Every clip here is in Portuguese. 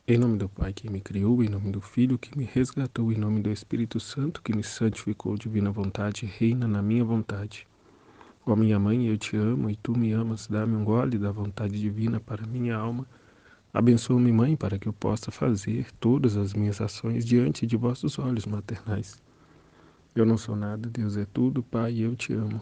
Em nome do Pai que me criou, em nome do Filho que me resgatou, em nome do Espírito Santo que me santificou, divina vontade, reina na minha vontade. Ó minha mãe, eu te amo e tu me amas, dá-me um gole da vontade divina para minha alma. Abençoa-me, mãe, para que eu possa fazer todas as minhas ações diante de vossos olhos maternais. Eu não sou nada, Deus é tudo, Pai, eu te amo.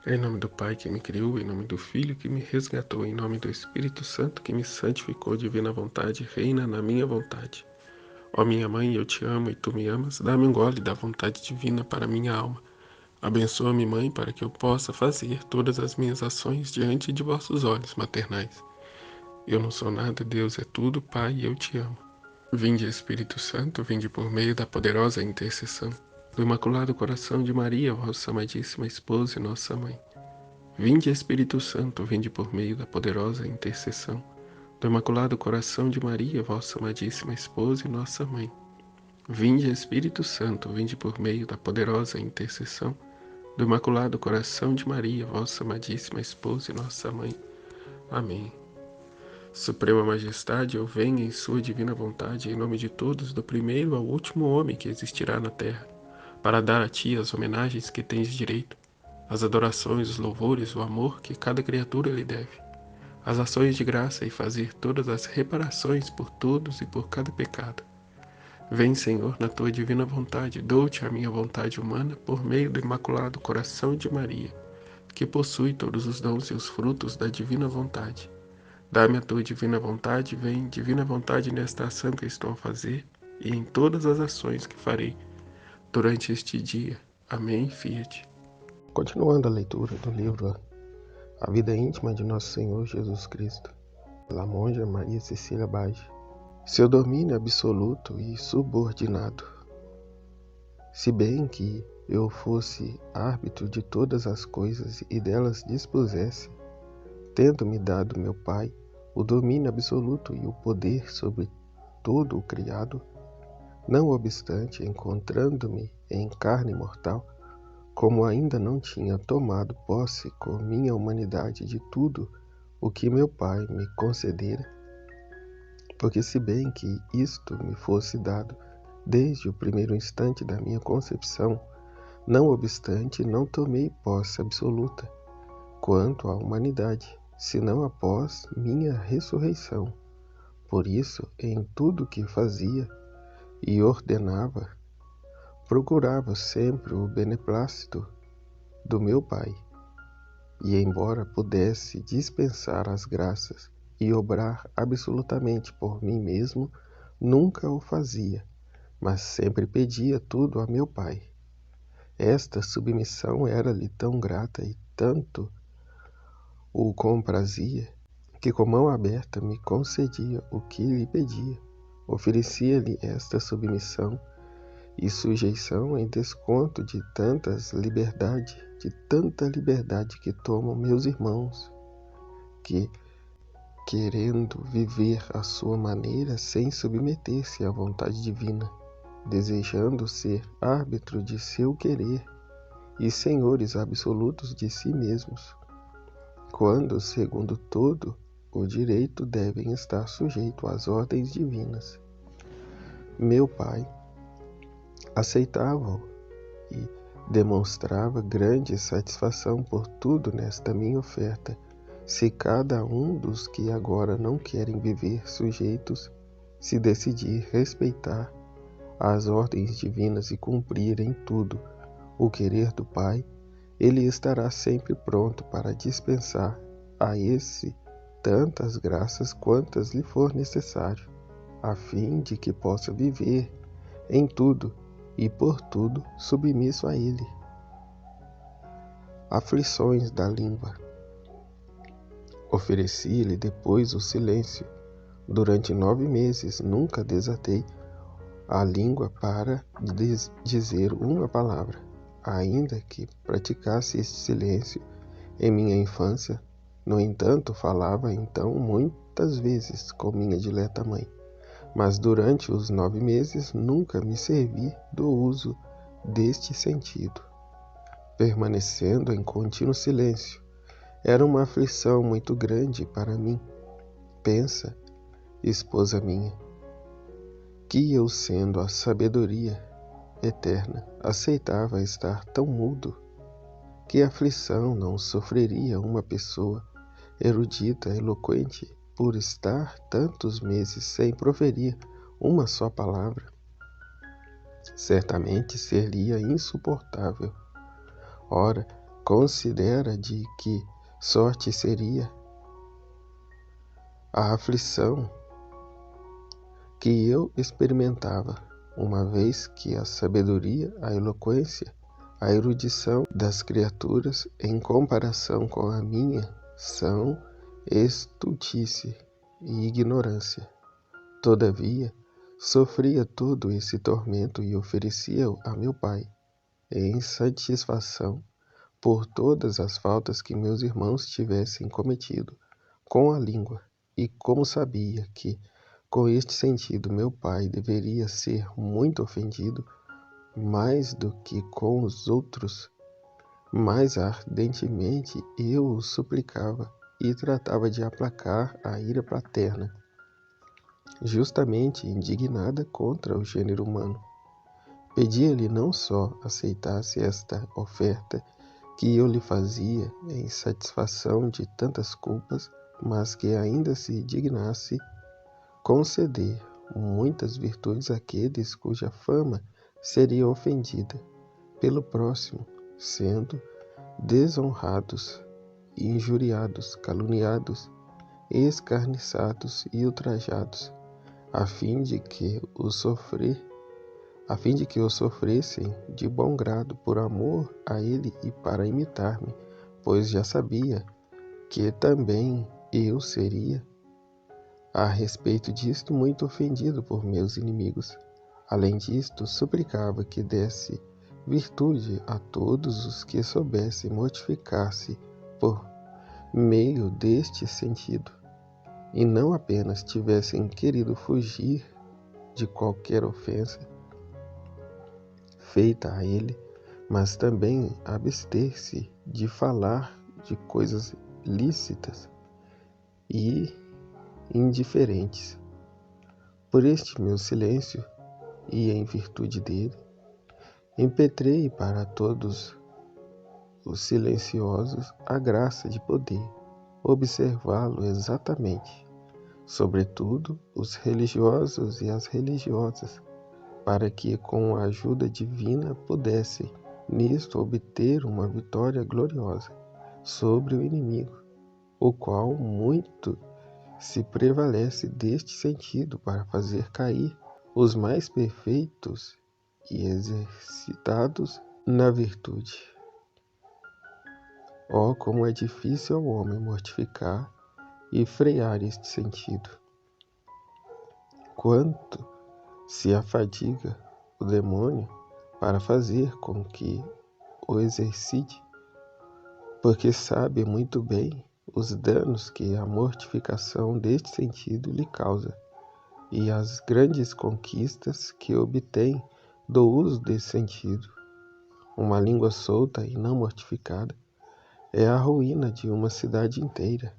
Em nome do Pai que me criou, em nome do Filho que me resgatou, em nome do Espírito Santo que me santificou, divina vontade, reina na minha vontade. Ó minha mãe, eu te amo e tu me amas, dá-me um gole da vontade divina para minha alma. Abençoa-me, mãe, para que eu possa fazer todas as minhas ações diante de vossos olhos maternais. Eu não sou nada, Deus é tudo, Pai, eu te amo. Vinde, Espírito Santo, vinde por meio da poderosa intercessão do Imaculado Coração de Maria, vossa amadíssima esposa e nossa mãe. Vinde, Espírito Santo, vinde por meio da poderosa intercessão do Imaculado Coração de Maria, vossa amadíssima esposa e nossa mãe. Vinde, Espírito Santo, vinde por meio da poderosa intercessão do Imaculado Coração de Maria, vossa amadíssima esposa e nossa mãe. Amém. Suprema Majestade, eu venho em sua divina vontade, em nome de todos, do primeiro ao último homem que existirá na terra, para dar a ti as homenagens que tens direito, as adorações, os louvores, o amor que cada criatura lhe deve, as ações de graça e fazer todas as reparações por todos e por cada pecado. Vem, Senhor, na tua divina vontade, dou-te a minha vontade humana por meio do Imaculado Coração de Maria, que possui todos os dons e os frutos da divina vontade. Dá-me a tua divina vontade, vem, divina vontade, nesta ação que estou a fazer e em todas as ações que farei durante este dia. Amém, Fiat. Continuando a leitura do livro A Vida Íntima de Nosso Senhor Jesus Cristo, pela monja Maria Cecília Bage. Seu domínio absoluto e subordinado. Se bem que eu fosse árbitro de todas as coisas e delas dispusesse, tendo-me dado meu Pai o domínio absoluto e o poder sobre todo o criado, não obstante, encontrando-me em carne mortal, como ainda não tinha tomado posse com minha humanidade de tudo o que meu Pai me concedera, porque se bem que isto me fosse dado desde o primeiro instante da minha concepção, não obstante não tomei posse absoluta quanto à humanidade, senão após minha ressurreição. Por isso, em tudo que fazia e ordenava, procurava sempre o beneplácito do meu Pai. E embora pudesse dispensar as graças e obrar absolutamente por mim mesmo, nunca o fazia, mas sempre pedia tudo a meu Pai. Esta submissão era-lhe tão grata e tanto o comprazia, que com mão aberta me concedia o que lhe pedia. Oferecia-lhe esta submissão e sujeição em desconto de tanta liberdade que tomam meus irmãos, que, querendo viver à sua maneira sem submeter-se à vontade divina, desejando ser árbitro de seu querer e senhores absolutos de si mesmos, quando, segundo todo o direito, devem estar sujeitos às ordens divinas. Meu Pai aceitava-o e demonstrava grande satisfação por tudo nesta minha oferta, se cada um dos que agora não querem viver sujeitos se decidir respeitar as ordens divinas e cumprir em tudo o querer do Pai, ele estará sempre pronto para dispensar a esse tantas graças quantas lhe for necessário, a fim de que possa viver em tudo e por tudo submisso a Ele. Aflições da língua. Ofereci-lhe depois o silêncio. Durante 9 meses nunca desatei a língua para dizer uma palavra, ainda que praticasse este silêncio em minha infância. No entanto, falava então muitas vezes com minha dileta mãe, mas durante os 9 meses nunca me servi do uso deste sentido, permanecendo em contínuo silêncio. Era uma aflição muito grande para mim. Pensa, esposa minha, que eu, sendo a sabedoria eterna, aceitava estar tão mudo. Que aflição não sofreria uma pessoa erudita, eloquente, por estar tantos meses sem proferir uma só palavra? Certamente seria insuportável. Ora, considera de que sorte seria a aflição que eu experimentava, uma vez que a sabedoria, a eloquência, a erudição das criaturas, em comparação com a minha, são estultice e ignorância. Todavia, sofria todo esse tormento e oferecia-o a meu Pai, em satisfação por todas as faltas que meus irmãos tivessem cometido com a língua, e como sabia que, com este sentido, meu Pai deveria ser muito ofendido, mais do que com os outros, mais ardentemente eu o suplicava e tratava de aplacar a ira paterna, justamente indignada contra o gênero humano. Pedia-lhe não só aceitasse esta oferta que eu lhe fazia em satisfação de tantas culpas, mas que ainda se dignasse conceder muitas virtudes àqueles cuja fama seria ofendida pelo próximo, sendo desonrados, injuriados, caluniados, escarniçados e ultrajados, a fim de que o sofressem de bom grado por amor a ele e para imitar-me, pois já sabia que também eu seria, a respeito disto, muito ofendido por meus inimigos. Além disto, suplicava que desse virtude a todos os que soubessem mortificar-se por meio deste sentido, e não apenas tivessem querido fugir de qualquer ofensa feita a ele, mas também abster-se de falar de coisas lícitas e indiferentes. Por este meu silêncio, e em virtude dele, impetrei para todos os silenciosos a graça de poder observá-lo exatamente, sobretudo os religiosos e as religiosas, para que com a ajuda divina pudessem nisto obter uma vitória gloriosa sobre o inimigo, o qual muito se prevalece deste sentido para fazer cair os mais perfeitos e exercitados na virtude. Oh, como é difícil ao homem mortificar e frear este sentido! Quanto se afadiga o demônio para fazer com que o exercite, porque sabe muito bem os danos que a mortificação deste sentido lhe causa, e as grandes conquistas que obtém do uso desse sentido. Uma língua solta e não mortificada é a ruína de uma cidade inteira.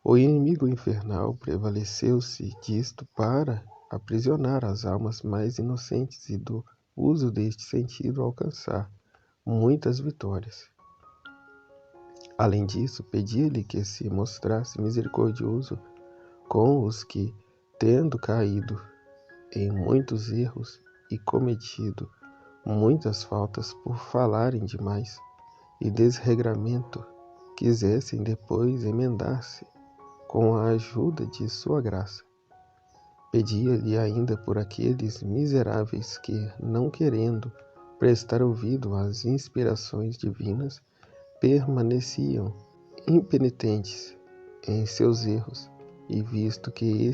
O inimigo infernal prevaleceu-se disto para aprisionar as almas mais inocentes e do uso deste sentido alcançar muitas vitórias. Além disso, pedia-lhe que se mostrasse misericordioso com os que, tendo caído em muitos erros e cometido muitas faltas por falarem demais e desregramento, quisessem depois emendar-se com a ajuda de sua graça. Pedia-lhe ainda por aqueles miseráveis que, não querendo prestar ouvido às inspirações divinas, permaneciam impenitentes em seus erros, e visto que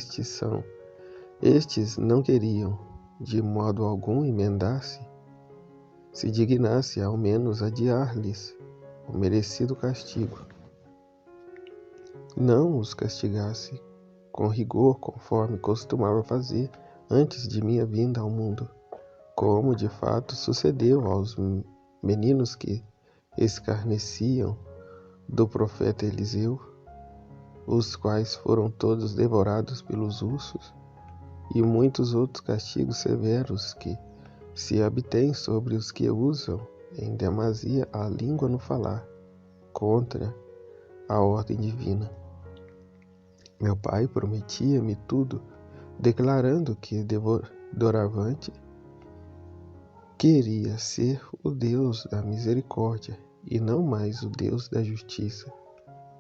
estes não queriam de modo algum emendar-se, se dignasse ao menos adiar-lhes o merecido castigo. Não os castigasse com rigor, conforme costumava fazer antes de minha vinda ao mundo, como de fato sucedeu aos meninos que escarneciam do profeta Eliseu, os quais foram todos devorados pelos ursos, e muitos outros castigos severos que se abtêm sobre os que usam em demasia a língua no falar, contra a ordem divina. Meu pai prometia-me tudo, declarando que doravante queria ser o Deus da misericórdia e não mais o Deus da justiça,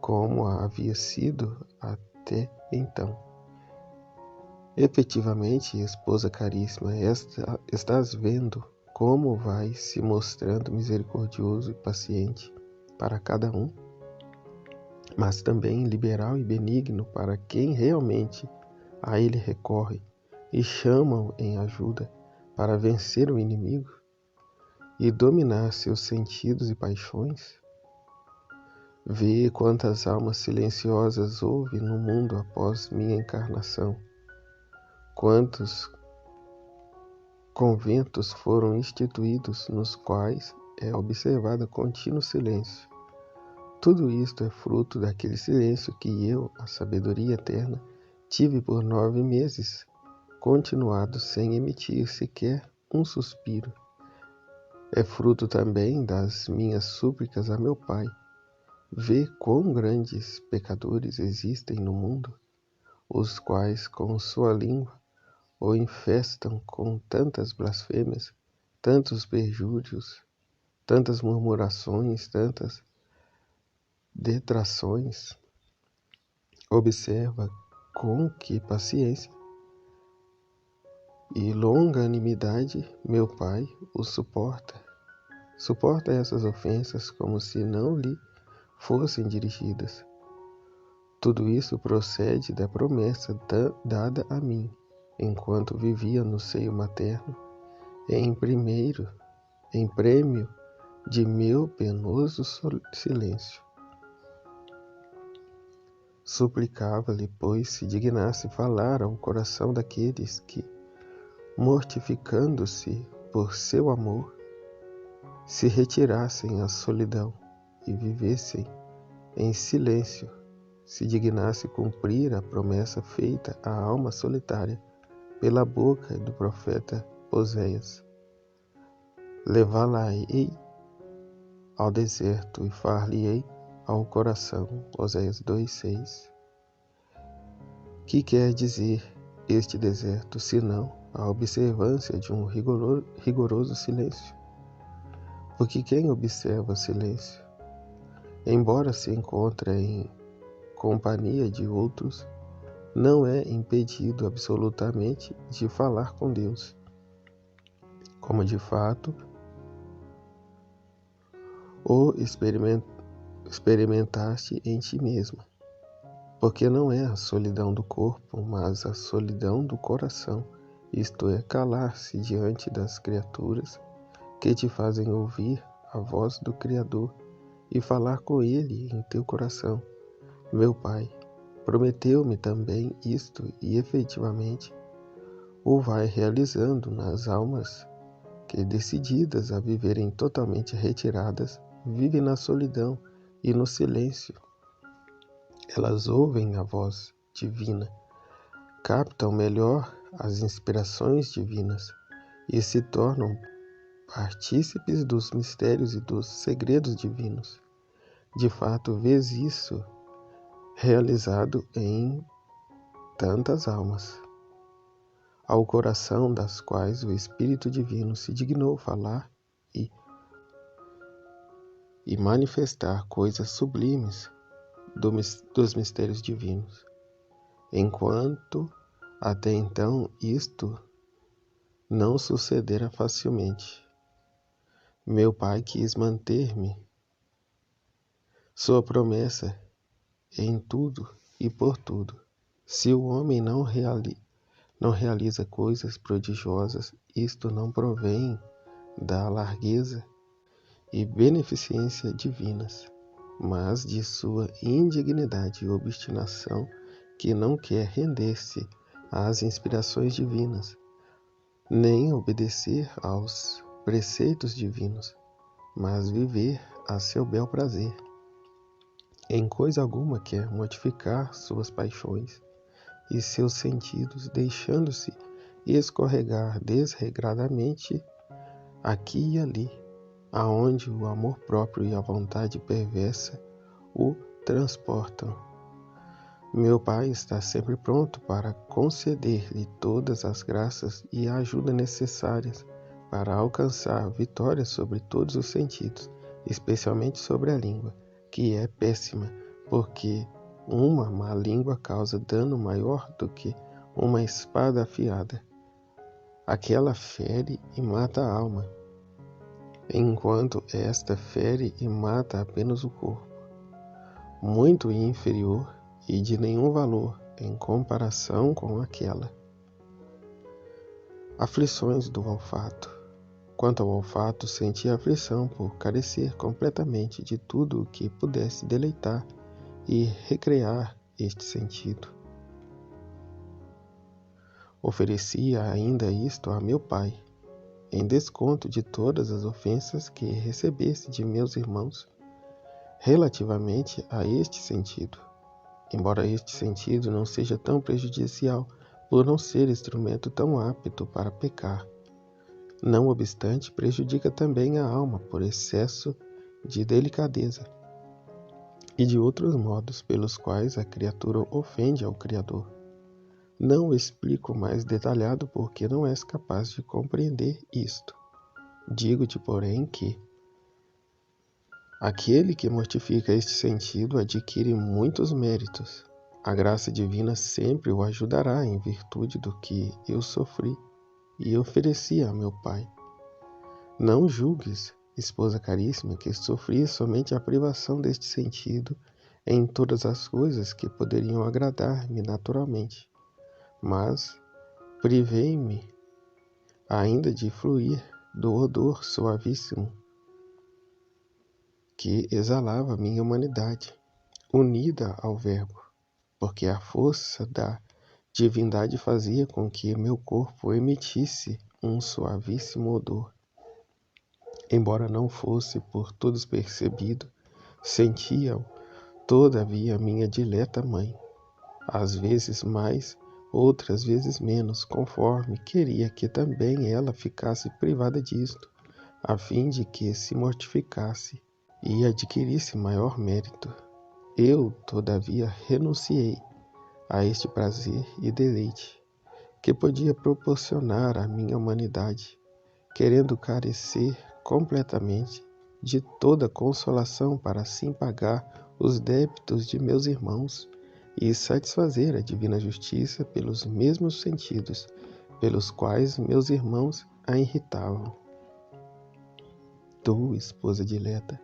como havia sido até então. Efetivamente, esposa caríssima, estás vendo como vai se mostrando misericordioso e paciente para cada um, mas também liberal e benigno para quem realmente a ele recorre e chamam em ajuda para vencer o inimigo e dominar seus sentidos e paixões. Vê quantas almas silenciosas houve no mundo após minha encarnação. Quantos conventos foram instituídos nos quais é observado contínuo silêncio. Tudo isto é fruto daquele silêncio que eu, a sabedoria eterna, tive por 9 meses, continuado sem emitir sequer um suspiro. É fruto também das minhas súplicas a meu Pai. Vê quão grandes pecadores existem no mundo, os quais com sua língua o infestam com tantas blasfêmias, tantos perjúrios, tantas murmurações, tantas detrações. Observa com que paciência e longanimidade meu Pai os suporta. Suporta essas ofensas como se não lhe fossem dirigidas. Tudo isso procede da promessa dada a mim, enquanto vivia no seio materno, em prêmio de meu penoso silêncio. Suplicava-lhe, pois, se dignasse falar ao coração daqueles que, mortificando-se por seu amor, se retirassem à solidão e vivessem em silêncio, se dignasse cumprir a promessa feita à alma solitária pela boca do profeta Oséias. Levá-la-ei ao deserto e far-lhe-ei ao coração. Oséias 2:6. Que quer dizer este deserto, senão a observância de um rigoroso silêncio? Porque quem observa silêncio, embora se encontre em companhia de outros, não é impedido absolutamente de falar com Deus, como de fato o experimentaste em ti mesmo, porque não é a solidão do corpo, mas a solidão do coração, isto é, calar-se diante das criaturas que te fazem ouvir a voz do Criador e falar com Ele em teu coração. Meu Pai prometeu-me também isto e efetivamente o vai realizando nas almas que, decididas a viverem totalmente retiradas, vivem na solidão e no silêncio. Elas ouvem a voz divina, captam melhor as inspirações divinas e se tornam partícipes dos mistérios e dos segredos divinos. De fato, vês isso realizado em tantas almas, ao coração das quais o Espírito Divino se dignou falar e e manifestar coisas sublimes dos mistérios divinos. Enquanto até então isto não sucedera facilmente. Meu Pai quis manter-me sua promessa em tudo e por tudo. Se o homem não realiza coisas prodigiosas, isto não provém da largueza e beneficência divinas, mas de sua indignidade e obstinação, que não quer render-se às inspirações divinas, nem obedecer aos preceitos divinos, mas viver a seu bel prazer. Em coisa alguma quer mortificar suas paixões e seus sentidos, deixando-se escorregar desregradamente aqui e ali, aonde o amor próprio e a vontade perversa o transportam. Meu Pai está sempre pronto para conceder-lhe todas as graças e a ajuda necessárias para alcançar vitória sobre todos os sentidos, especialmente sobre a língua, que é péssima, porque uma má língua causa dano maior do que uma espada afiada. Aquela fere e mata a alma, enquanto esta fere e mata apenas o corpo, muito inferior e de nenhum valor em comparação com aquela. Aflições do olfato. Quanto ao olfato, senti aflição por carecer completamente de tudo o que pudesse deleitar e recrear este sentido. Oferecia ainda isto a meu Pai, em desconto de todas as ofensas que recebesse de meus irmãos relativamente a este sentido, embora este sentido não seja tão prejudicial por não ser instrumento tão apto para pecar. Não obstante, prejudica também a alma por excesso de delicadeza e de outros modos pelos quais a criatura ofende ao Criador. Não o explico mais detalhado porque não és capaz de compreender isto. Digo-te, porém, que aquele que mortifica este sentido adquire muitos méritos. A graça divina sempre o ajudará em virtude do que eu sofri e ofereci a meu Pai. Não julgues, esposa caríssima, que sofri somente a privação deste sentido em todas as coisas que poderiam agradar-me naturalmente, mas privei-me ainda de fruir do odor suavíssimo que exalava minha humanidade, unida ao Verbo, porque a força da divindade fazia com que meu corpo emitisse um suavíssimo odor. Embora não fosse por todos percebido, sentia-o, todavia, minha dileta mãe, às vezes mais, outras vezes menos, conforme queria que também ela ficasse privada disto, a fim de que se mortificasse e adquirisse maior mérito. Eu, todavia, renunciei a este prazer e deleite que podia proporcionar à minha humanidade, querendo carecer completamente de toda consolação para assim pagar os débitos de meus irmãos e satisfazer a divina justiça pelos mesmos sentidos pelos quais meus irmãos a irritavam. Tu, esposa dileta,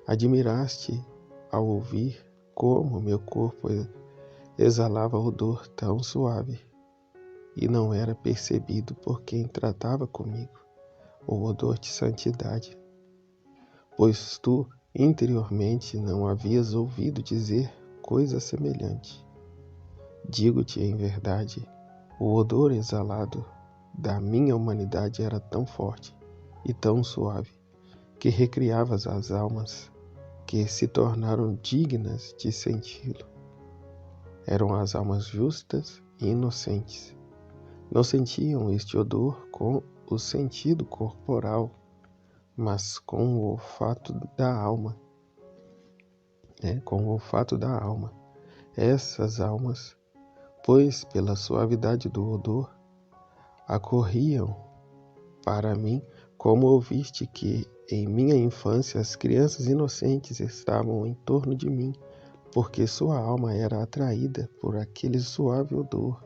admiraste ao ouvir como meu corpo exalava odor tão suave, e não era percebido por quem tratava comigo o odor de santidade, pois tu interiormente não havias ouvido dizer coisa semelhante. Digo-te em verdade, o odor exalado da minha humanidade era tão forte e tão suave, que recriavas as almas que se tornaram dignas de senti-lo. Eram as almas justas e inocentes. Não sentiam este odor com o sentido corporal, mas com o olfato da alma. Com o olfato da alma. Essas almas, pois pela suavidade do odor, acorriam para mim Como ouviste que, em minha infância, as crianças inocentes estavam em torno de mim, porque sua alma era atraída por aquele suave odor.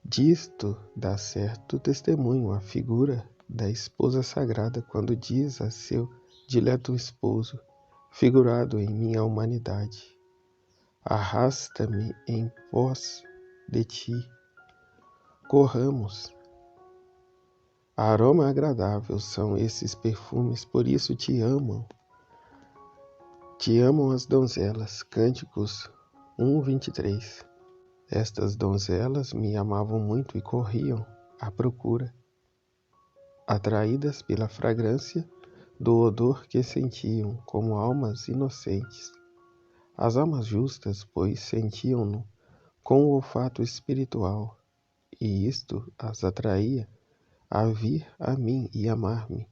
Disto dá certo testemunho a figura da esposa sagrada quando diz a seu dileto esposo, figurado em minha humanidade: arrasta-me em pós de ti, corramos. Aroma agradável são esses perfumes, por isso te amam. Te amam as donzelas. Cânticos 1:23. Estas donzelas me amavam muito e corriam à procura, atraídas pela fragrância do odor que sentiam como almas inocentes. As almas justas, pois, sentiam-no com o olfato espiritual, e isto as atraía a vir a mim e amar-me.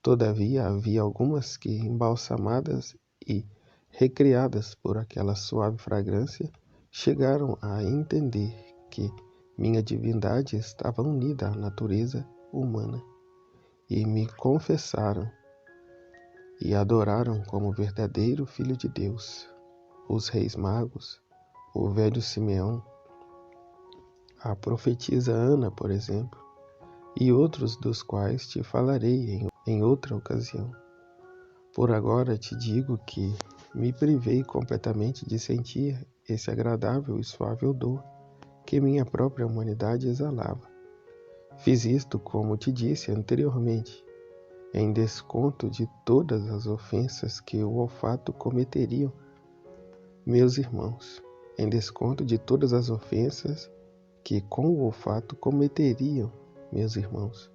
Todavia havia algumas que, embalsamadas e recriadas por aquela suave fragrância, chegaram a entender que minha divindade estava unida à natureza humana, e me confessaram e adoraram como verdadeiro Filho de Deus. Os reis magos, o velho Simeão, a profetisa Ana, por exemplo, e outros dos quais te falarei em outra ocasião. Por agora te digo que me privei completamente de sentir esse agradável e suave odor que minha própria humanidade exalava. Fiz isto, como te disse anteriormente, em desconto de todas as ofensas que o olfato cometeriam meus irmãos, em desconto de todas as ofensas que com o olfato cometeriam meus irmãos.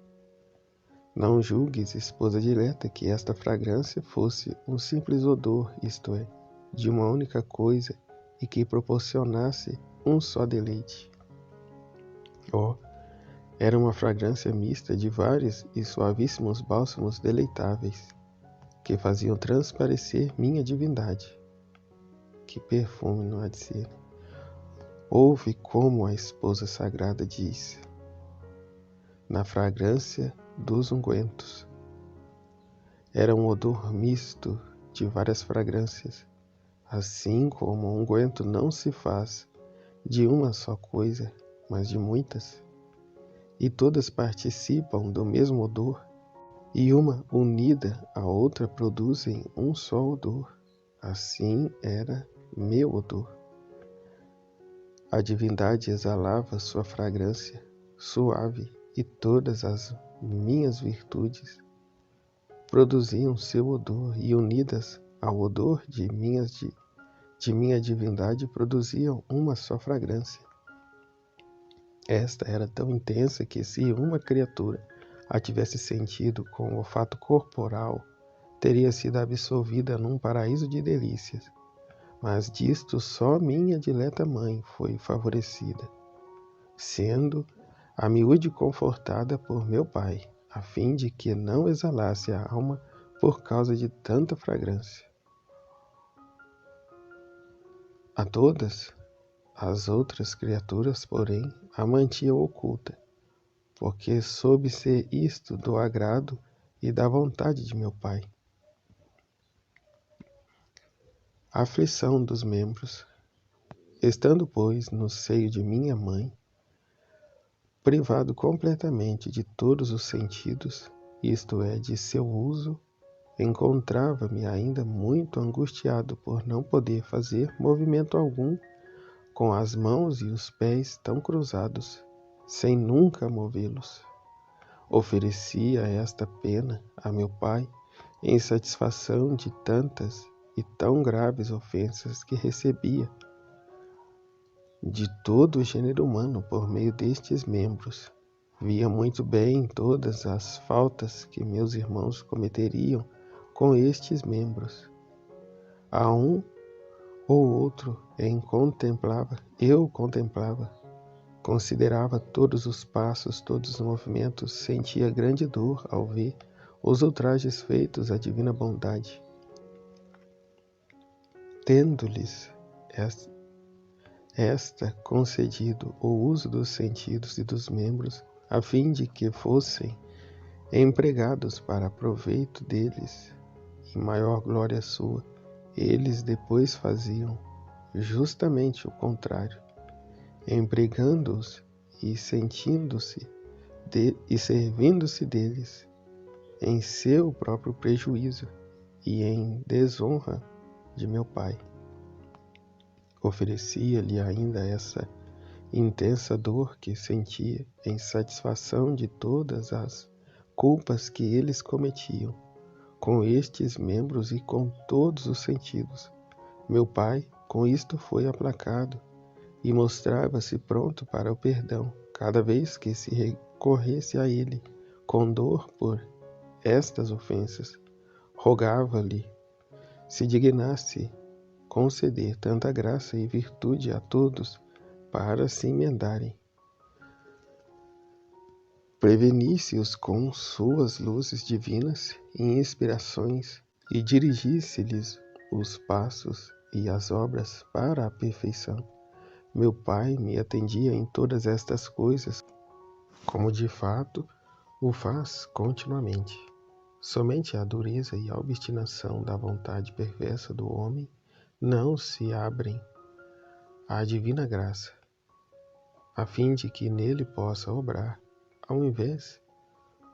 Não julgues, esposa dileta, que esta fragrância fosse um simples odor, isto é, de uma única coisa, e que proporcionasse um só deleite. Era uma fragrância mista de vários e suavíssimos bálsamos deleitáveis, que faziam transparecer minha divindade. Que perfume não há de ser! Ouve como a esposa sagrada diz: na fragrância dos ungüentos. Era um odor misto de várias fragrâncias, assim como o unguento não se faz de uma só coisa, mas de muitas, e todas participam do mesmo odor, e uma unida à outra produzem um só odor. Assim era meu odor. A divindade exalava sua fragrância suave, e todas as minhas virtudes produziam seu odor, e unidas ao odor de minha divindade produziam uma só fragrância. Esta era tão intensa que, se uma criatura a tivesse sentido com o olfato corporal, teria sido absolvida num paraíso de delícias. Mas disto só minha dileta mãe foi favorecida, sendo a miúde confortada por meu pai, a fim de que não exalasse a alma por causa de tanta fragrância. A todas as outras criaturas, porém, a mantinha oculta, porque soube ser isto do agrado e da vontade de meu pai. A aflição dos membros. Estando, pois, no seio de minha mãe, privado completamente de todos os sentidos, isto é, de seu uso, encontrava-me ainda muito angustiado por não poder fazer movimento algum com as mãos e os pés tão cruzados, sem nunca movê-los. Oferecia esta pena a meu pai em satisfação de tantas e tão graves ofensas que recebia de todo o gênero humano por meio destes membros. Via muito bem todas as faltas que meus irmãos cometeriam com estes membros. A um ou outro eu contemplava, considerava todos os passos, todos os movimentos, sentia grande dor ao ver os ultrajes feitos à divina bondade. Tendo-lhes esta concedido o uso dos sentidos e dos membros, a fim de que fossem empregados para proveito deles e maior glória sua, eles depois faziam justamente o contrário, empregando-os e servindo-se deles em seu próprio prejuízo e em desonra de meu pai. Oferecia-lhe ainda essa intensa dor que sentia em satisfação de todas as culpas que eles cometiam, com estes membros e com todos os sentidos. Meu pai, com isto, foi aplacado e mostrava-se pronto para o perdão, cada vez que se recorresse a ele, com dor por estas ofensas. Rogava-lhe se dignasse conceder tanta graça e virtude a todos para se emendarem. Prevenisse-os com suas luzes divinas e inspirações e dirigisse-lhes os passos e as obras para a perfeição. Meu pai me atendia em todas estas coisas, como de fato o faz continuamente. Somente a dureza e a obstinação da vontade perversa do homem não se abrem à divina graça, a fim de que nele possa obrar. Ao invés,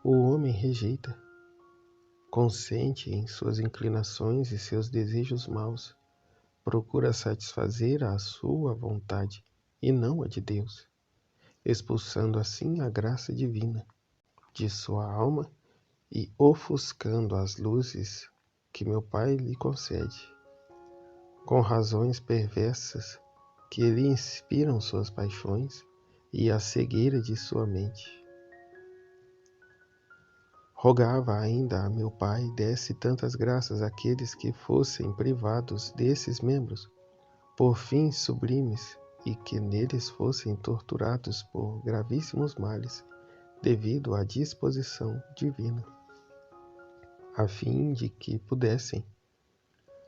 o homem rejeita, consente em suas inclinações e seus desejos maus, procura satisfazer a sua vontade e não a de Deus, expulsando assim a graça divina de sua alma e ofuscando as luzes que meu Pai lhe concede, com razões perversas que lhe inspiram suas paixões e a cegueira de sua mente. Rogava ainda a meu Pai desse tantas graças àqueles que fossem privados desses membros, por fins sublimes, e que neles fossem torturados por gravíssimos males, devido à disposição divina, a fim de que pudessem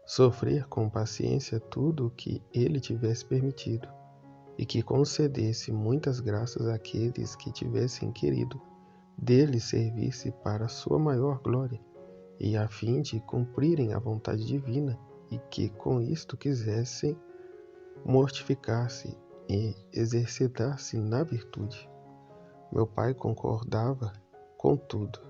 sofrer com paciência tudo o que ele tivesse permitido, e que concedesse muitas graças àqueles que tivessem querido dele servir-se para sua maior glória, e a fim de cumprirem a vontade divina, e que com isto quisessem mortificar-se e exercitar-se na virtude. Meu pai concordava com tudo.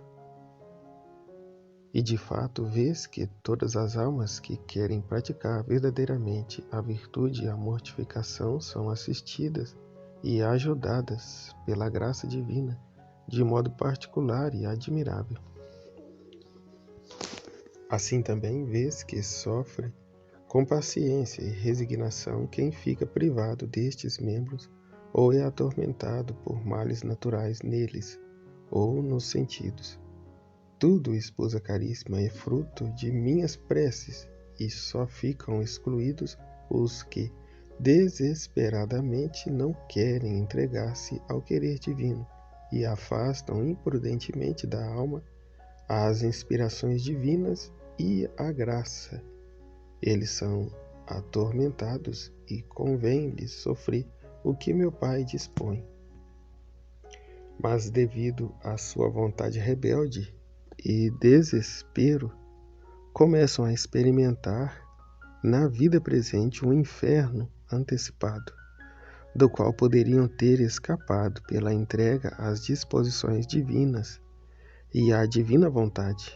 E de fato vês que todas as almas que querem praticar verdadeiramente a virtude e a mortificação são assistidas e ajudadas pela graça divina, de modo particular e admirável. Assim também vês que sofre com paciência e resignação quem fica privado destes membros ou é atormentado por males naturais neles ou nos sentidos. Tudo, esposa caríssima, é fruto de minhas preces, e só ficam excluídos os que desesperadamente não querem entregar-se ao querer divino e afastam imprudentemente da alma as inspirações divinas e a graça. Eles são atormentados e convém-lhes sofrer o que meu Pai dispõe. Mas devido à sua vontade rebelde e desespero, começam a experimentar na vida presente um inferno antecipado, do qual poderiam ter escapado pela entrega às disposições divinas e à divina vontade.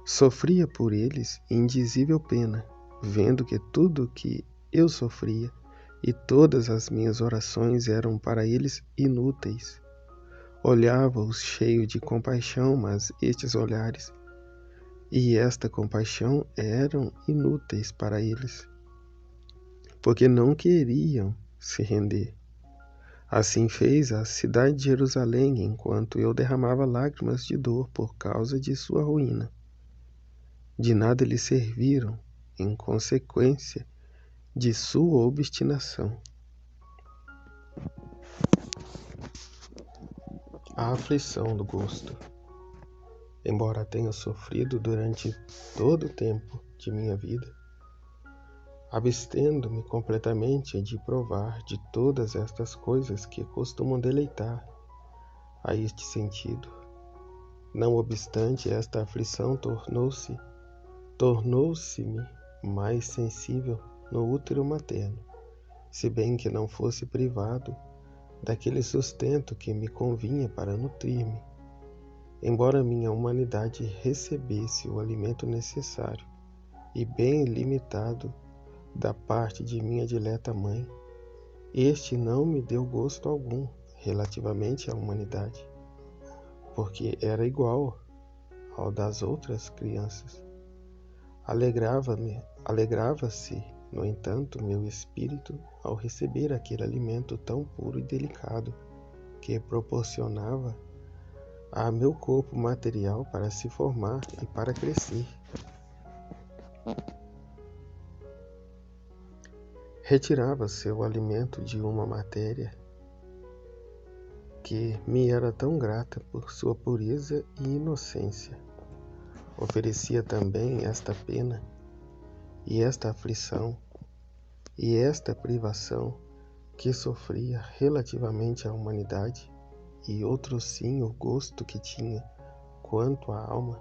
Sofria por eles indizível pena, vendo que tudo o que eu sofria e todas as minhas orações eram para eles inúteis. Olhava-os cheio de compaixão, mas estes olhares e esta compaixão eram inúteis para eles, porque não queriam se render. Assim fez a cidade de Jerusalém, enquanto eu derramava lágrimas de dor por causa de sua ruína. De nada lhe serviram, em consequência de sua obstinação. A aflição do gosto. Embora tenha sofrido durante todo o tempo de minha vida, abstendo-me completamente de provar de todas estas coisas que costumam deleitar a este sentido. Não obstante, esta aflição tornou-se-me mais sensível no útero materno, se bem que não fosse privado daquele sustento que me convinha para nutrir-me, embora minha humanidade recebesse o alimento necessário e bem limitado da parte de minha dileta mãe. Este não me deu gosto algum relativamente à humanidade, porque era igual ao das outras crianças. Alegrava-se, no entanto, meu espírito ao receber aquele alimento tão puro e delicado que proporcionava a meu corpo material para se formar e para crescer. Retirava-se o alimento de uma matéria que me era tão grata por sua pureza e inocência. Oferecia também esta pena e esta aflição e esta privação que sofria relativamente à humanidade, e outro sim o gosto que tinha quanto à alma,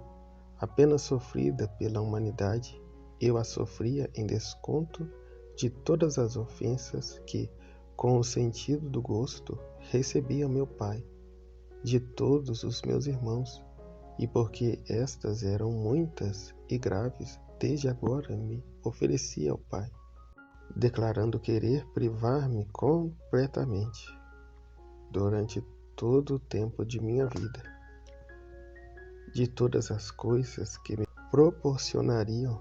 apenas sofrida pela humanidade, eu a sofria em desconto de todas as ofensas que, com o sentido do gosto, recebia meu pai, de todos os meus irmãos, e porque estas eram muitas e graves, desde agora me oferecia ao pai, declarando querer privar-me completamente, durante todo o tempo de minha vida, de todas as coisas que me proporcionariam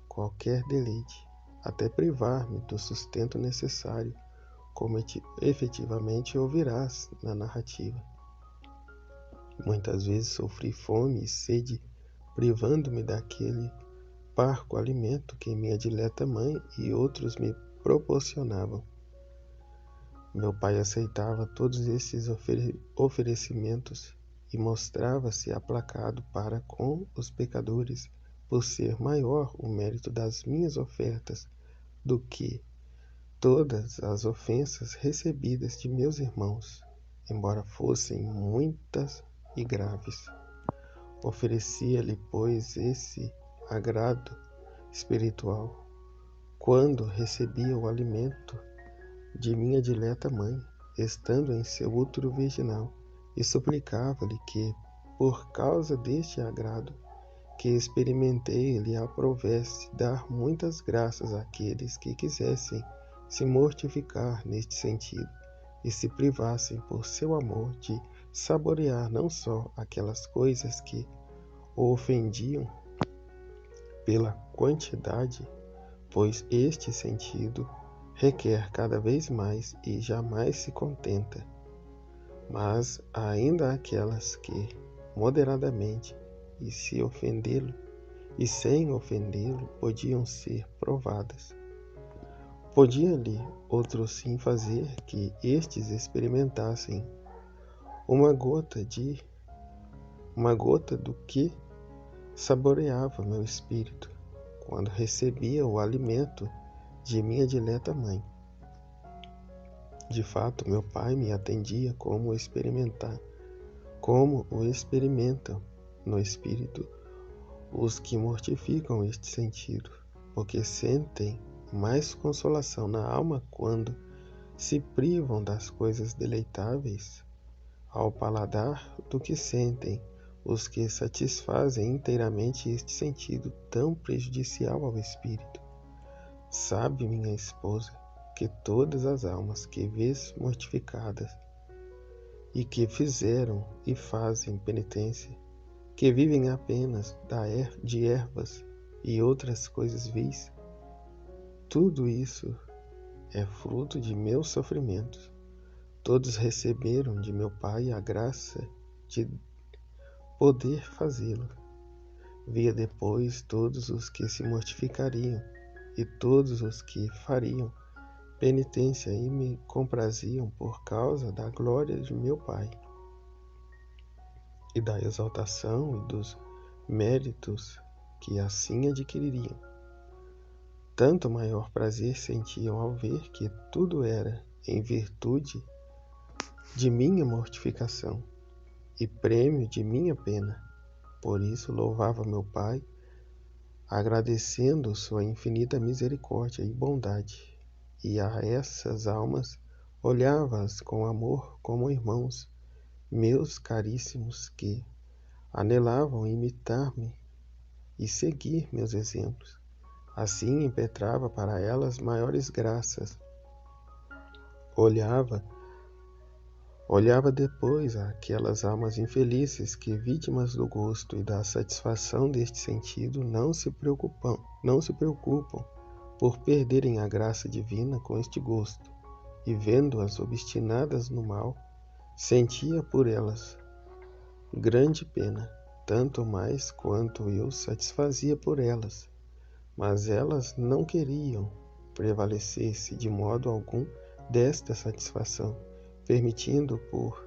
qualquer deleite, até privar-me do sustento necessário, como efetivamente ouvirás na narrativa. Muitas vezes sofri fome e sede, privando-me daquele parco alimento que minha dileta mãe e outros me proporcionavam. Meu pai aceitava todos esses oferecimentos e mostrava-se aplacado para com os pecadores, por ser maior o mérito das minhas ofertas do que todas as ofensas recebidas de meus irmãos, embora fossem muitas e graves. Oferecia-lhe, pois, esse agrado espiritual quando recebia o alimento de minha dileta mãe, estando em seu útero virginal, e suplicava-lhe que, por causa deste agrado que experimentei, lhe aprovesse dar muitas graças àqueles que quisessem se mortificar neste sentido e se privassem por seu amor de saborear não só aquelas coisas que o ofendiam pela quantidade, pois este sentido requer cada vez mais e jamais se contenta, mas ainda aquelas que, moderadamente e sem ofendê-lo, podiam ser provadas. Podia-lhe outro sim fazer que estes experimentassem uma gota do que saboreava meu espírito quando recebia o alimento de minha dileta mãe. De fato, meu pai me atendia como o experimentam no espírito os que mortificam este sentido, porque sentem mais consolação na alma quando se privam das coisas deleitáveis ao paladar do que sentem os que satisfazem inteiramente este sentido tão prejudicial ao espírito. Sabe, minha esposa, que todas as almas que vês mortificadas e que fizeram e fazem penitência, que vivem apenas de ervas e outras coisas vis, tudo isso é fruto de meus sofrimentos. Todos receberam de meu Pai a graça de poder fazê-lo. Via depois todos os que se mortificariam e todos os que fariam penitência e me compraziam por causa da glória de meu Pai e da exaltação e dos méritos que assim adquiririam. Tanto maior prazer sentiam ao ver que tudo era em virtude de minha mortificação e prêmio de minha pena. Por isso louvava meu Pai, agradecendo sua infinita misericórdia e bondade. E a essas almas olhava-as com amor como irmãos, meus caríssimos, que anelavam imitar-me e seguir meus exemplos. Assim impetrava para elas maiores graças. Olhava depois aquelas almas infelizes que, vítimas do gosto e da satisfação deste sentido, não se preocupam por perderem a graça divina com este gosto, e vendo-as obstinadas no mal, sentia por elas grande pena, tanto mais quanto eu satisfazia por elas. Mas elas não queriam prevalecer-se de modo algum desta satisfação, permitindo por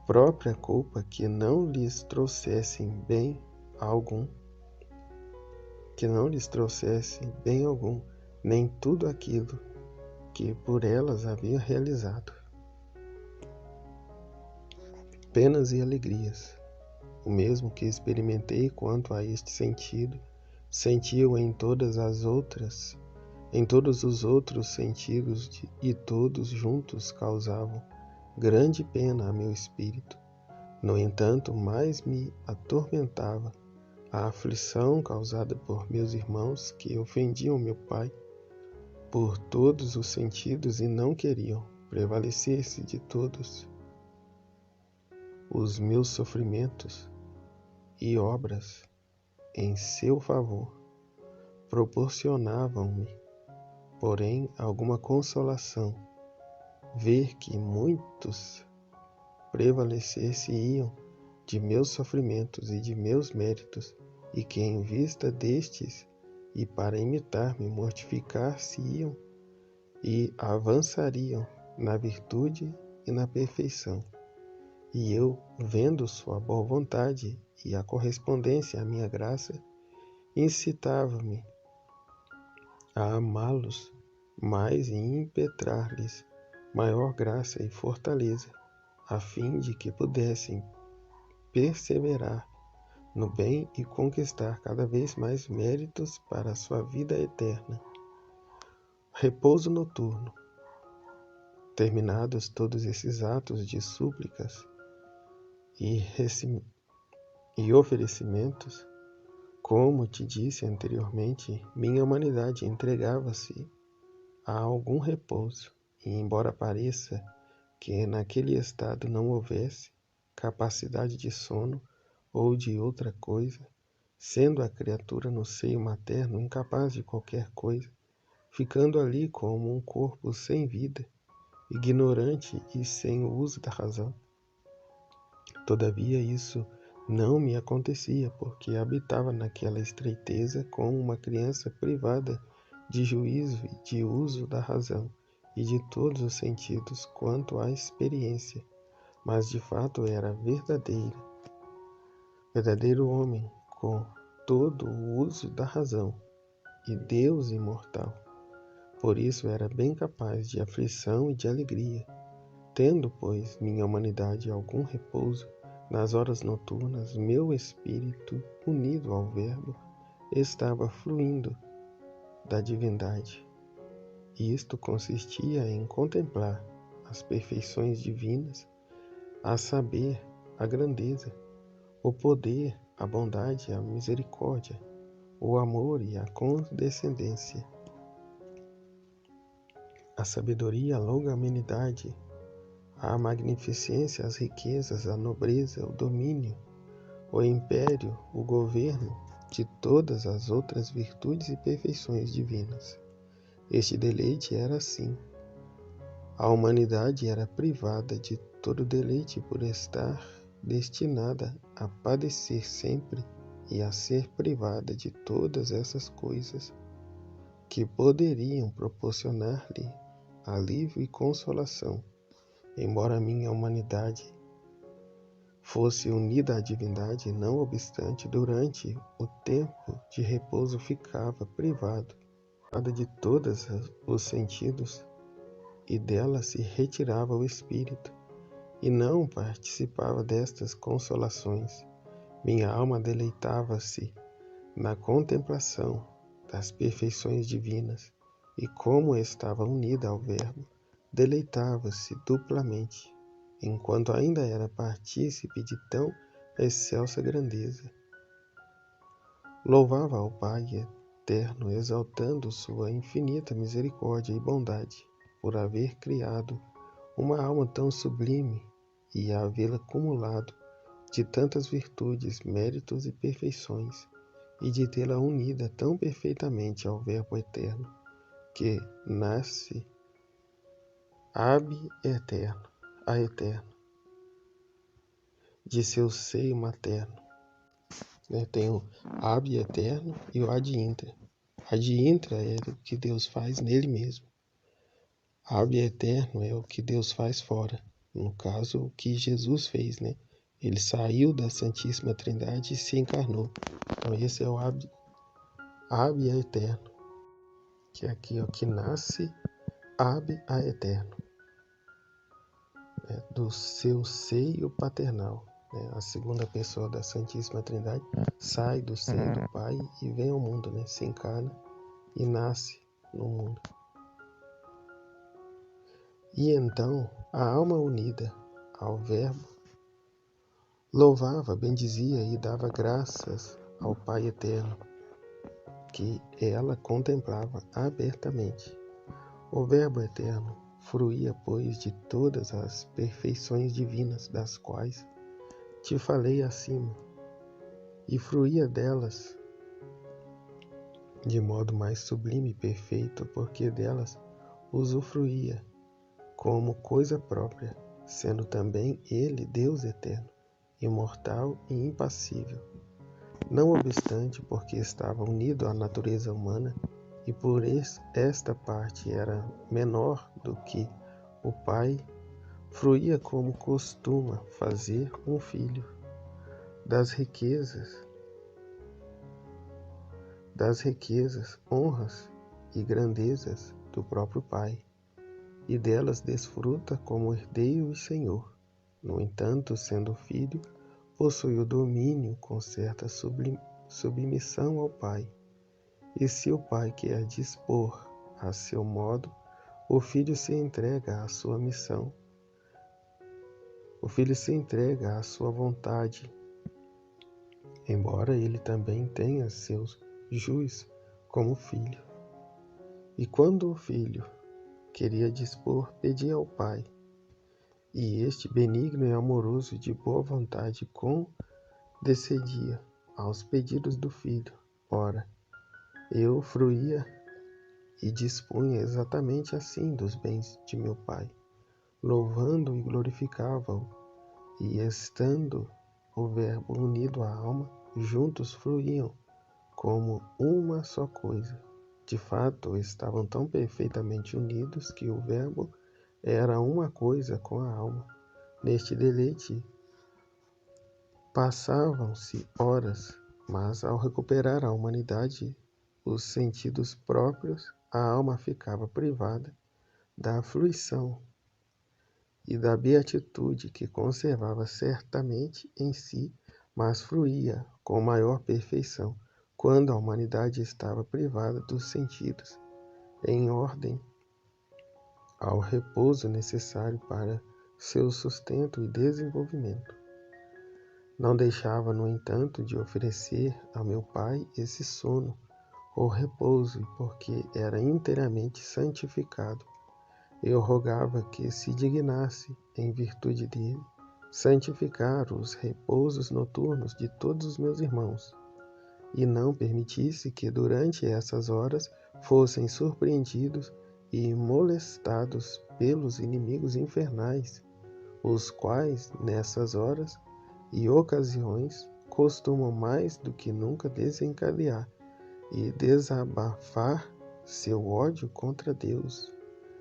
própria culpa que não lhes trouxessem bem algum, nem tudo aquilo que por elas havia realizado. Penas e alegrias, o mesmo que experimentei quanto a este sentido, senti-o em todos os outros sentidos, e todos juntos causavam grande pena a meu espírito. No entanto, mais me atormentava a aflição causada por meus irmãos, que ofendiam meu Pai por todos os sentidos e não queriam prevalecer-se de todos os meus sofrimentos e obras em seu favor. Proporcionavam-me, porém, alguma consolação ver que muitos prevalecer-se-iam de meus sofrimentos e de meus méritos, e que em vista destes, e para imitar-me, mortificar-se-iam e avançariam na virtude e na perfeição. E eu, vendo sua boa vontade e a correspondência à minha graça, incitava-me a amá-los mais e impetrar-lhes maior graça e fortaleza, a fim de que pudessem perseverar no bem e conquistar cada vez mais méritos para a sua vida eterna. Repouso noturno. Terminados todos esses atos de súplicas e oferecimentos, como te disse anteriormente, minha humanidade entregava-se a algum repouso, e embora pareça que naquele estado não houvesse capacidade de sono ou de outra coisa, sendo a criatura no seio materno incapaz de qualquer coisa, ficando ali como um corpo sem vida, ignorante e sem o uso da razão. Todavia isso não me acontecia, porque habitava naquela estreiteza como uma criança privada de juízo e de uso da razão e de todos os sentidos quanto à experiência, mas de fato era verdadeiro homem com todo o uso da razão e Deus imortal. Por isso era bem capaz de aflição e de alegria. Tendo, pois, minha humanidade algum repouso, nas horas noturnas, meu espírito, unido ao Verbo, estava fluindo da divindade. E isto consistia em contemplar as perfeições divinas, a saber, a grandeza, o poder, a bondade, a misericórdia, o amor e a condescendência, a sabedoria, a longanimidade, a magnificência, as riquezas, a nobreza, o domínio, o império, o governo de todas as outras virtudes e perfeições divinas. Este deleite era assim. A humanidade era privada de todo deleite por estar destinada a padecer sempre e a ser privada de todas essas coisas que poderiam proporcionar-lhe alívio e consolação. Embora a minha humanidade fosse unida à divindade, não obstante, durante o tempo de repouso ficava privada de todos os sentidos, e dela se retirava o espírito, e não participava destas consolações. Minha alma deleitava-se na contemplação das perfeições divinas, e como estava unida ao Verbo, deleitava-se duplamente, enquanto ainda era partícipe de tão excelsa grandeza. Louvava ao Pai eterno, exaltando sua infinita misericórdia e bondade, por haver criado uma alma tão sublime e havê-la cumulado de tantas virtudes, méritos e perfeições, e de tê-la unida tão perfeitamente ao Verbo eterno, que nasce ab eterno, a eterno, de seu seio materno. Tem o ab eterno e o ad intra. Ad intra é o que Deus faz nele mesmo. Ab eterno é o que Deus faz fora. No caso, o que Jesus fez, né? Ele saiu da Santíssima Trindade e se encarnou. Então esse é o ab eterno, que é aqui, que nasce ab a eterno, do seu seio paternal. A segunda pessoa da Santíssima Trindade sai do seio do Pai e vem ao mundo, se encarna e nasce no mundo. E então a alma unida ao Verbo louvava, bendizia e dava graças ao Pai eterno, que ela contemplava abertamente. O Verbo eterno fruía, pois, de todas as perfeições divinas, das quais te falei acima, e fruía delas de modo mais sublime e perfeito, porque delas usufruía como coisa própria, sendo também ele Deus eterno, imortal e impassível. Não obstante, porque estava unido à natureza humana, e por esta parte era menor do que o Pai, fruía como costuma fazer um filho, das riquezas, honras e grandezas do próprio Pai, e delas desfruta como herdeiro e senhor. No entanto, sendo filho, possui o domínio com certa submissão ao Pai. E se o Pai quer dispor a seu modo, o Filho se entrega à sua missão. O Filho se entrega à sua vontade, embora ele também tenha seus jus como filho. E quando o Filho queria dispor, pedia ao Pai, e este, benigno e amoroso, de boa vontade, condescendia aos pedidos do Filho. Ora, eu fruía e dispunha exatamente assim dos bens de meu Pai, louvando e glorificava-o, e estando o Verbo unido à alma, juntos fruíam como uma só coisa. De fato, estavam tão perfeitamente unidos que o Verbo era uma coisa com a alma. Neste deleite passavam-se horas, mas ao recuperar a humanidade, os sentidos próprios, a alma ficava privada da fruição e da beatitude que conservava certamente em si, mas fruía com maior perfeição quando a humanidade estava privada dos sentidos, em ordem ao repouso necessário para seu sustento e desenvolvimento. Não deixava, no entanto, de oferecer ao meu Pai esse sono ou repouso, porque era inteiramente santificado. Eu rogava que se dignasse, em virtude dele, santificar os repousos noturnos de todos os meus irmãos, e não permitisse que durante essas horas fossem surpreendidos e molestados pelos inimigos infernais, os quais, nessas horas e ocasiões, costumam mais do que nunca desencadear e desabafar seu ódio contra Deus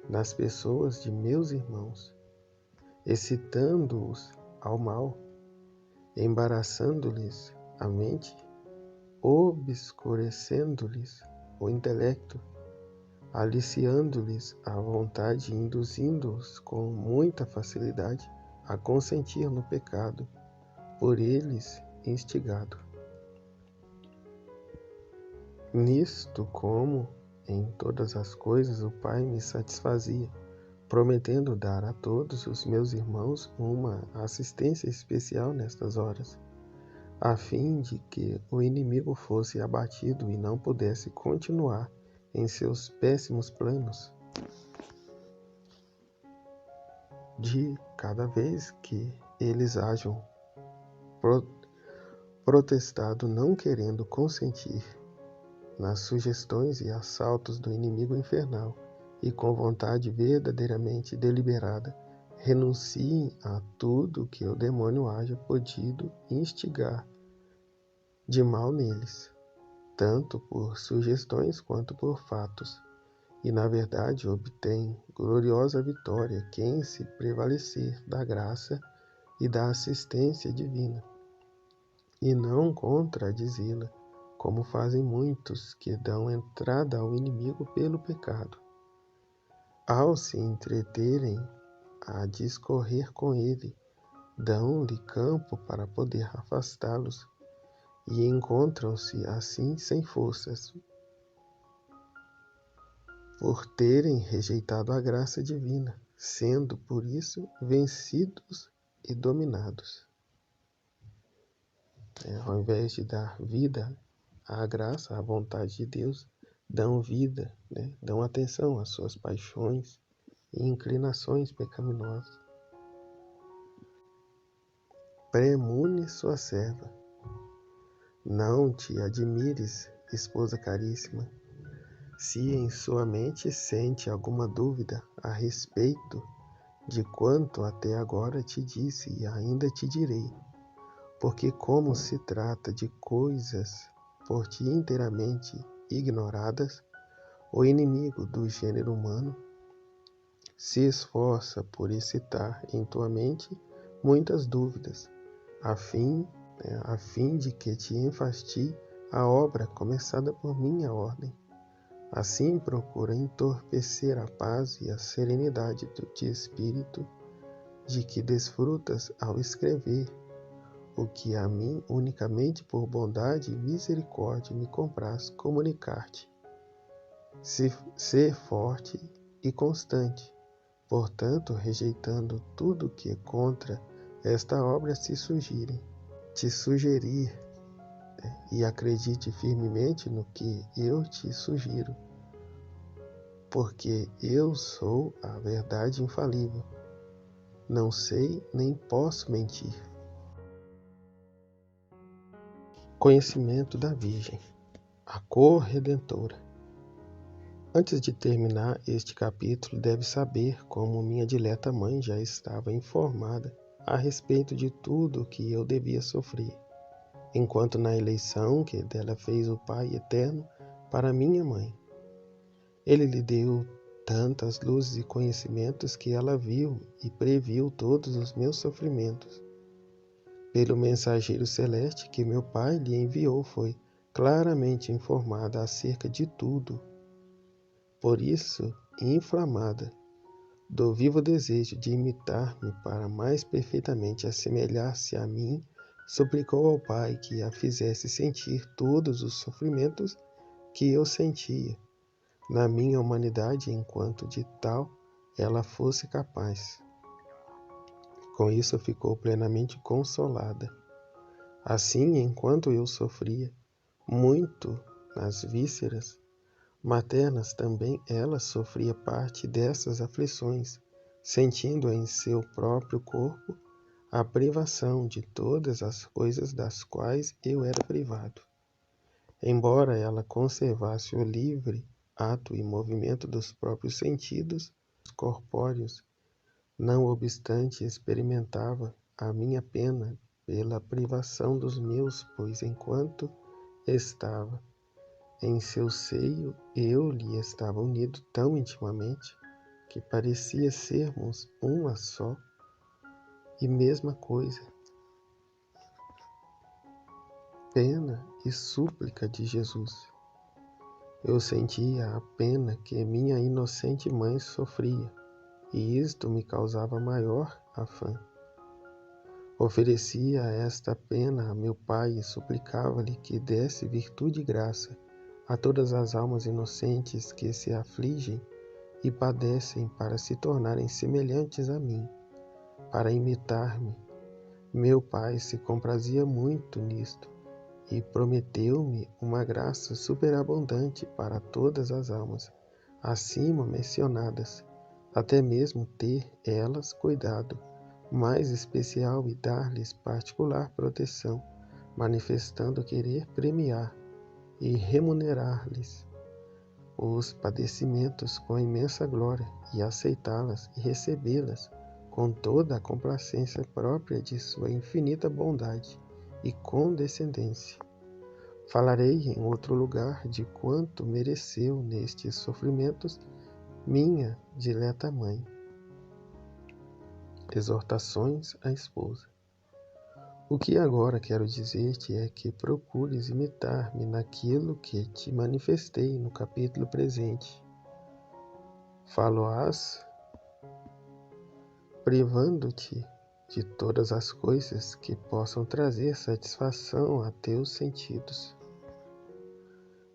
nas pessoas de meus irmãos, excitando-os ao mal, embaraçando-lhes a mente, obscurecendo-lhes o intelecto, aliciando-lhes a vontade e induzindo-os com muita facilidade a consentir no pecado, por eles instigado. Nisto, como em todas as coisas, o Pai me satisfazia, prometendo dar a todos os meus irmãos uma assistência especial nestas horas, a fim de que o inimigo fosse abatido e não pudesse continuar em seus péssimos planos. De cada vez que eles hajam protestado não querendo consentir nas sugestões e assaltos do inimigo infernal, e com vontade verdadeiramente deliberada, renunciem a tudo que o demônio haja podido instigar de mal neles, tanto por sugestões quanto por fatos, e na verdade obtém gloriosa vitória quem se prevalecer da graça e da assistência divina, e não contradizê-la, como fazem muitos que dão entrada ao inimigo pelo pecado. Ao se entreterem a discorrer com ele, dão-lhe campo para poder afastá-los, e encontram-se assim sem forças, por terem rejeitado a graça divina, sendo por isso vencidos e dominados. Ao invés de dar vida à graça, à vontade de Deus, dão vida, dão atenção às suas paixões e inclinações pecaminosas. Premune sua serva. Não te admires, esposa caríssima, se em sua mente sente alguma dúvida a respeito de quanto até agora te disse e ainda te direi, porque como se trata de coisas por ti inteiramente ignoradas, o inimigo do gênero humano se esforça por excitar em tua mente muitas dúvidas, a fim de que te enfastigue a obra começada por minha ordem. Assim procura entorpecer a paz e a serenidade de espírito de que desfrutas ao escrever, o que a mim unicamente por bondade e misericórdia me compraz comunicar-te. Ser forte e constante, portanto, rejeitando tudo que contra esta obra te sugerir, e acredite firmemente no que eu te sugiro, porque eu sou a verdade infalível, não sei nem posso mentir. Conhecimento da Virgem, a cor redentora. Antes de terminar este capítulo, deve saber como minha dileta mãe já estava informada a respeito de tudo o que eu devia sofrer, enquanto na eleição que dela fez o Pai Eterno para minha mãe. Ele lhe deu tantas luzes e conhecimentos que ela viu e previu todos os meus sofrimentos. Pelo mensageiro celeste que meu Pai lhe enviou, foi claramente informada acerca de tudo. Por isso, inflamada do vivo desejo de imitar-me para mais perfeitamente assemelhar-se a mim, suplicou ao Pai que a fizesse sentir todos os sofrimentos que eu sentia na minha humanidade, enquanto de tal ela fosse capaz. Com isso ficou plenamente consolada. Assim, enquanto eu sofria muito nas vísceras maternas, também ela sofria parte dessas aflições, sentindo em seu próprio corpo a privação de todas as coisas das quais eu era privado. Embora ela conservasse o livre ato e movimento dos próprios sentidos corpóreos, não obstante experimentava a minha pena pela privação dos meus, pois enquanto estava em seu seio, eu lhe estava unido tão intimamente que parecia sermos uma só e mesma coisa. Pena e súplica de Jesus. Eu sentia a pena que minha inocente mãe sofria, e isto me causava maior afã. Oferecia esta pena a meu Pai e suplicava-lhe que desse virtude e graça a todas as almas inocentes que se afligem e padecem para se tornarem semelhantes a mim, para imitar-me. Meu Pai se comprazia muito nisto e prometeu-me uma graça superabundante para todas as almas acima mencionadas, até mesmo ter elas cuidado mais especial e dar-lhes particular proteção, manifestando querer premiar e remunerar-lhes os padecimentos com imensa glória e aceitá-las e recebê-las com toda a complacência própria de sua infinita bondade e condescendência. Falarei em outro lugar de quanto mereceu nestes sofrimentos minha dileta mãe. Exortações à esposa. O que agora quero dizer-te é que procures imitar-me naquilo que te manifestei no capítulo presente. Falo-ás privando-te de todas as coisas que possam trazer satisfação a teus sentidos.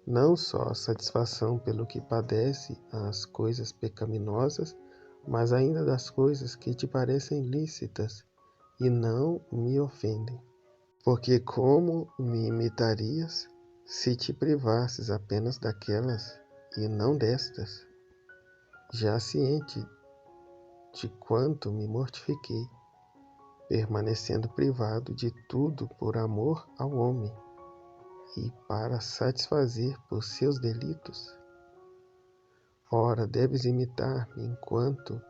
Não só satisfação pelo que padece as coisas pecaminosas, mas ainda das coisas que te parecem lícitas e não me ofendem. Porque como me imitarias se te privasses apenas daquelas e não destas? Já ciente de quanto me mortifiquei, permanecendo privado de tudo por amor ao homem e para satisfazer por seus delitos. Ora, deves imitar-me enquanto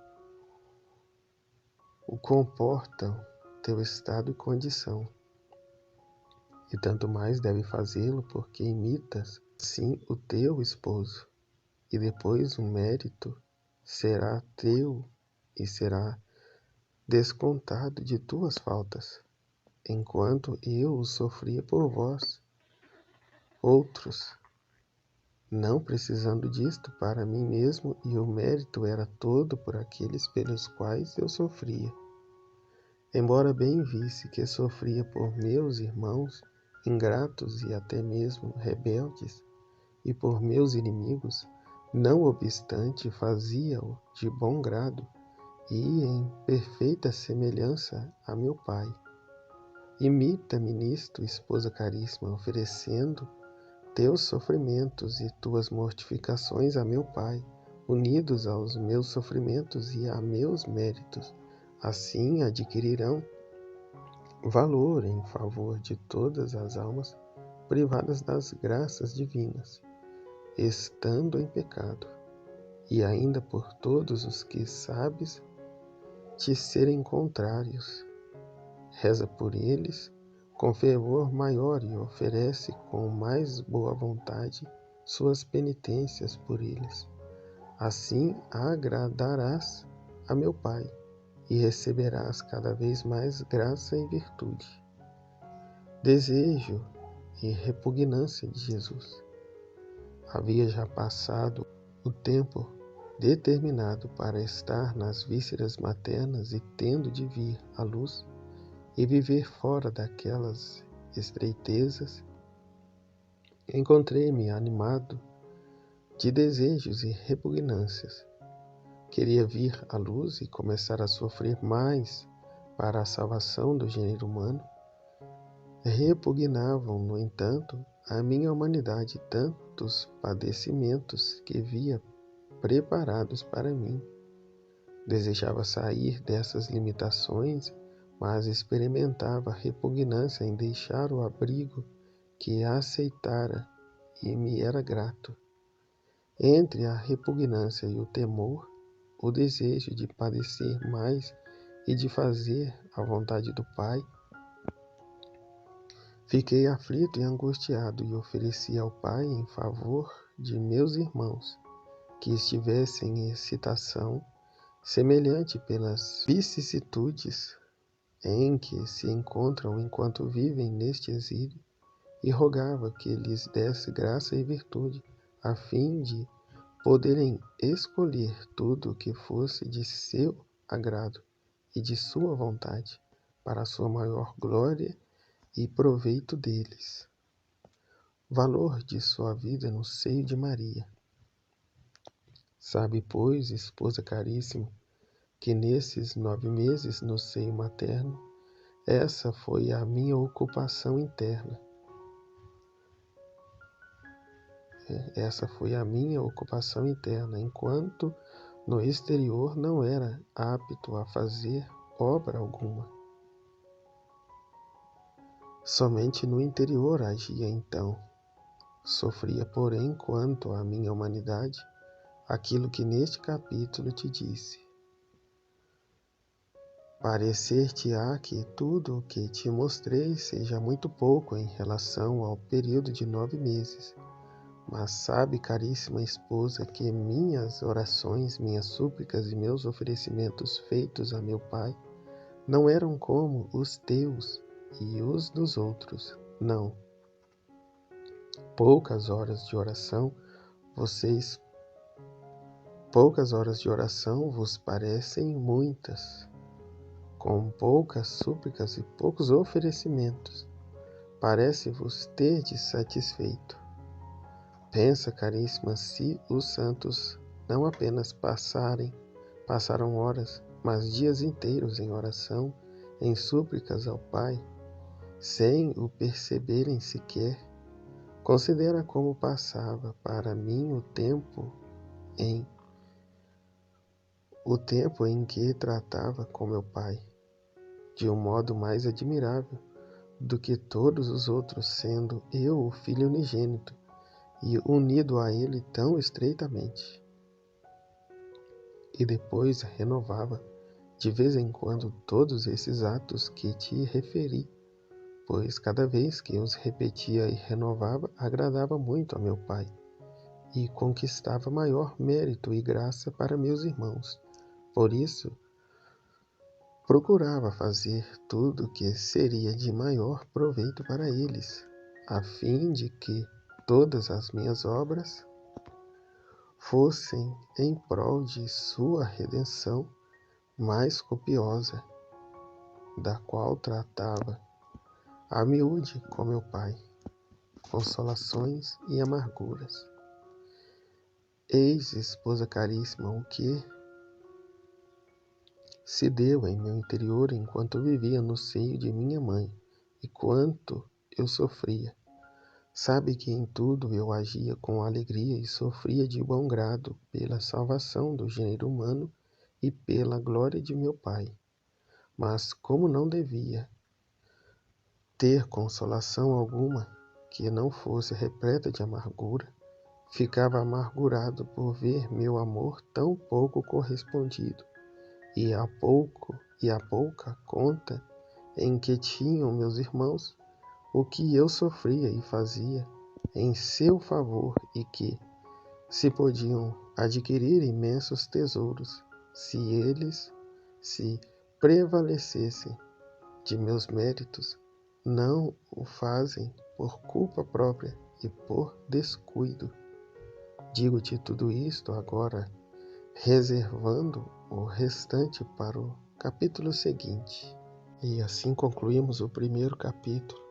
o comportam teu estado e condição. E tanto mais deve fazê-lo porque imitas, sim, o teu esposo. E depois o mérito será teu e será descontado de tuas faltas, enquanto eu o sofria por vós, outros, não precisando disto para mim mesmo, e o mérito era todo por aqueles pelos quais eu sofria. Embora bem visse que sofria por meus irmãos, ingratos e até mesmo rebeldes, e por meus inimigos, não obstante fazia-o de bom grado e em perfeita semelhança a meu Pai. Imita-me nisto, esposa caríssima, oferecendo teus sofrimentos e tuas mortificações a meu Pai, unidos aos meus sofrimentos e a meus méritos. Assim adquirirão valor em favor de todas as almas privadas das graças divinas, estando em pecado, e ainda por todos os que sabes te serem contrários. Reza por eles com fervor maior e oferece com mais boa vontade suas penitências por eles. Assim agradarás a meu Pai e receberás cada vez mais graça e virtude. Desejo e repugnância de Jesus. Havia já passado o tempo determinado para estar nas vísceras maternas e tendo de vir à luz e viver fora daquelas estreitezas, encontrei-me animado de desejos e repugnâncias. Queria vir à luz e começar a sofrer mais para a salvação do gênero humano. Repugnavam, no entanto, a minha humanidade tantos padecimentos que via preparados para mim. Desejava sair dessas limitações, mas experimentava repugnância em deixar o abrigo que aceitara e me era grato. Entre a repugnância e o temor, o desejo de padecer mais e de fazer a vontade do Pai, fiquei aflito e angustiado e ofereci ao Pai em favor de meus irmãos, que estivessem em excitação semelhante pelas vicissitudes em que se encontram enquanto vivem neste exílio, e rogava que lhes desse graça e virtude, a fim de poderem escolher tudo o que fosse de seu agrado e de sua vontade, para a sua maior glória e proveito deles. Valor de sua vida no seio de Maria. Sabe, pois, esposa caríssima, que nesses 9 meses no seio materno, essa foi a minha ocupação interna. Essa foi a minha ocupação interna, enquanto no exterior não era apto a fazer obra alguma. Somente no interior agia então. Sofria, porém, quanto à minha humanidade, aquilo que neste capítulo te disse. Parecer-te-á que tudo o que te mostrei seja muito pouco em relação ao período de 9 meses. Mas sabe, caríssima esposa, que minhas orações, minhas súplicas e meus oferecimentos feitos a meu Pai não eram como os teus e os dos outros, não. Poucas horas de oração vos parecem muitas. Com poucas súplicas e poucos oferecimentos, parece-vos terdes satisfeito. Pensa, caríssima, se os santos não apenas passaram horas, mas dias inteiros em oração, em súplicas ao Pai, sem o perceberem sequer. Considera como passava para mim o tempo em que tratava com meu Pai, de um modo mais admirável do que todos os outros, sendo eu o Filho unigênito e unido a Ele tão estreitamente. E depois renovava, de vez em quando, todos esses atos que te referi, pois cada vez que os repetia e renovava, agradava muito a meu Pai, e conquistava maior mérito e graça para meus irmãos. Por isso, procurava fazer tudo que seria de maior proveito para eles, a fim de que todas as minhas obras fossem em prol de sua redenção mais copiosa, da qual tratava a miúde com meu Pai, consolações e amarguras. Eis, esposa caríssima, o que se deu em meu interior enquanto vivia no seio de minha mãe, e quanto eu sofria. Sabe que em tudo eu agia com alegria e sofria de bom grado pela salvação do gênero humano e pela glória de meu Pai. Mas como não devia ter consolação alguma que não fosse repleta de amargura, ficava amargurado por ver meu amor tão pouco correspondido, e a pouca conta em que tinham meus irmãos o que eu sofria e fazia em seu favor, e que se podiam adquirir imensos tesouros se eles se prevalecessem de meus méritos, não o fazem por culpa própria e por descuido. Digo-te tudo isto agora, reservando o restante para o capítulo seguinte. E assim concluímos o primeiro capítulo.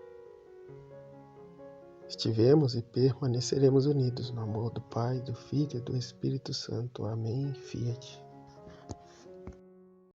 Estivemos e permaneceremos unidos no amor do Pai, do Filho e do Espírito Santo. Amém. Fiat.